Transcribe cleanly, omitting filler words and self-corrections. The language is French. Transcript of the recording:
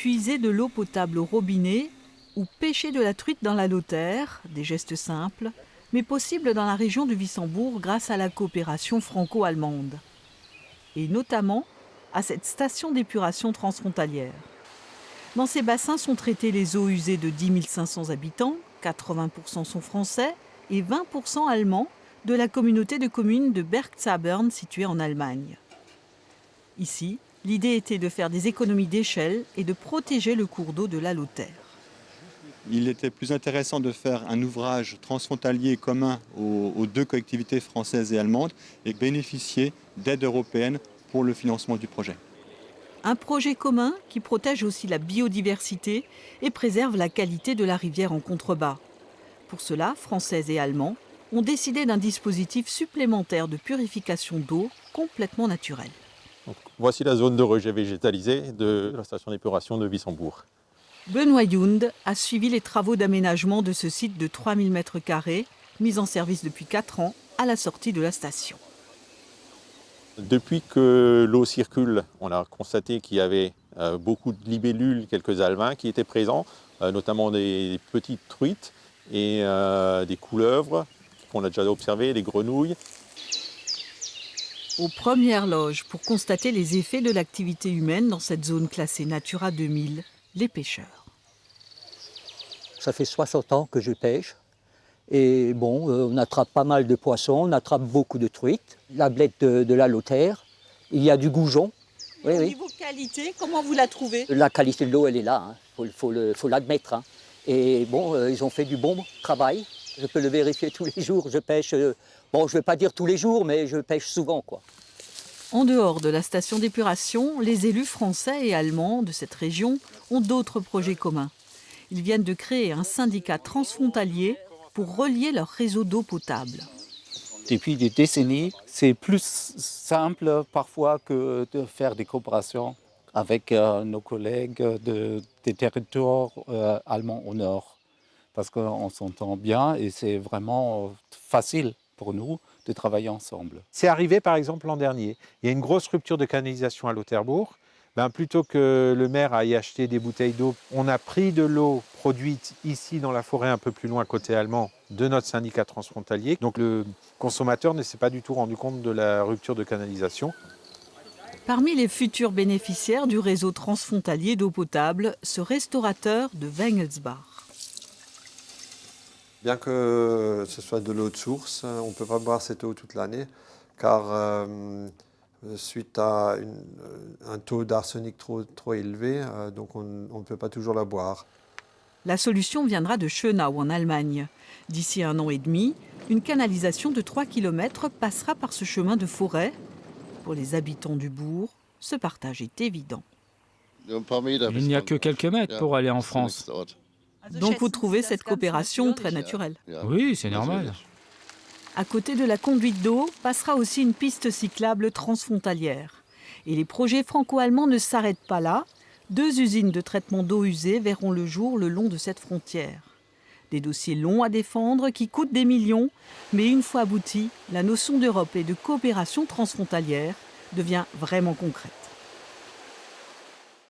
puiser de l'eau potable au robinet ou pêcher de la truite dans la Lothaire, des gestes simples, mais possibles dans la région du Wissembourg grâce à la coopération franco-allemande. Et notamment à cette station d'épuration transfrontalière. Dans ces bassins sont traitées les eaux usées de 10 500 habitants, 80% sont français et 20% allemands, de la communauté de communes de Bergzabern située en Allemagne. Ici, l'idée était de faire des économies d'échelle et de protéger le cours d'eau de la Lothaire. Il était plus intéressant de faire un ouvrage transfrontalier commun aux deux collectivités françaises et allemandes et bénéficier d'aides européennes pour le financement du projet. Un projet commun qui protège aussi la biodiversité et préserve la qualité de la rivière en contrebas. Pour cela, Français et Allemands ont décidé d'un dispositif supplémentaire de purification d'eau complètement naturel. Donc, voici la zone de rejet végétalisé de la station d'épuration de Wissembourg. Benoît Yound a suivi les travaux d'aménagement de ce site de 3000 m², mis en service depuis 4 ans à la sortie de la station. Depuis que l'eau circule, on a constaté qu'il y avait beaucoup de libellules, quelques alevins qui étaient présents, notamment des petites truites et des couleuvres qu'on a déjà observées, des grenouilles. Aux premières loges pour constater les effets de l'activité humaine dans cette zone classée Natura 2000, les pêcheurs. Ça fait 60 ans que je pêche. Et bon, on attrape pas mal de poissons, on attrape beaucoup de truites, la blette de la Lothaire, il y a du goujon. Oui, au niveau qualité, comment vous la trouvez? La qualité de l'eau, elle est là, faut l'admettre. Hein. Et bon, ils ont fait du bon travail, je peux le vérifier tous les jours. Je pêche, bon, je ne vais pas dire tous les jours, mais je pêche souvent, quoi. En dehors de la station d'épuration, les élus français et allemands de cette région ont d'autres projets communs. Ils viennent de créer un syndicat transfrontalier pour relier leur réseau d'eau potable. Depuis des décennies, c'est plus simple parfois que de faire des coopérations avec nos collègues des territoires allemands au nord. Parce qu'on s'entend bien et c'est vraiment facile pour nous de travailler ensemble. C'est arrivé par exemple l'an dernier. Il y a une grosse rupture de canalisation à Lothairbourg. Plutôt que le maire aille acheter des bouteilles d'eau, on a pris de l'eau produite ici dans la forêt un peu plus loin côté allemand de notre syndicat transfrontalier. Donc le consommateur ne s'est pas du tout rendu compte de la rupture de canalisation. Parmi les futurs bénéficiaires du réseau transfrontalier d'eau potable, ce restaurateur de Wengelsbach. Bien que ce soit de l'eau de source, on ne peut pas boire cette eau toute l'année car suite à un taux d'arsenic trop élevé, donc on ne peut pas toujours la boire. La solution viendra de Schönau en Allemagne. D'ici 1 an et demi, une canalisation de 3 km passera par ce chemin de forêt. Pour les habitants du bourg, ce partage est évident. Il n'y a que quelques mètres pour aller en France. Donc vous trouvez cette coopération très naturelle? Oui, c'est normal. À côté de la conduite d'eau passera aussi une piste cyclable transfrontalière. Et les projets franco-allemands ne s'arrêtent pas là. 2 usines de traitement d'eau usée verront le jour le long de cette frontière. Des dossiers longs à défendre qui coûtent des millions, mais une fois aboutis, la notion d'Europe et de coopération transfrontalière devient vraiment concrète.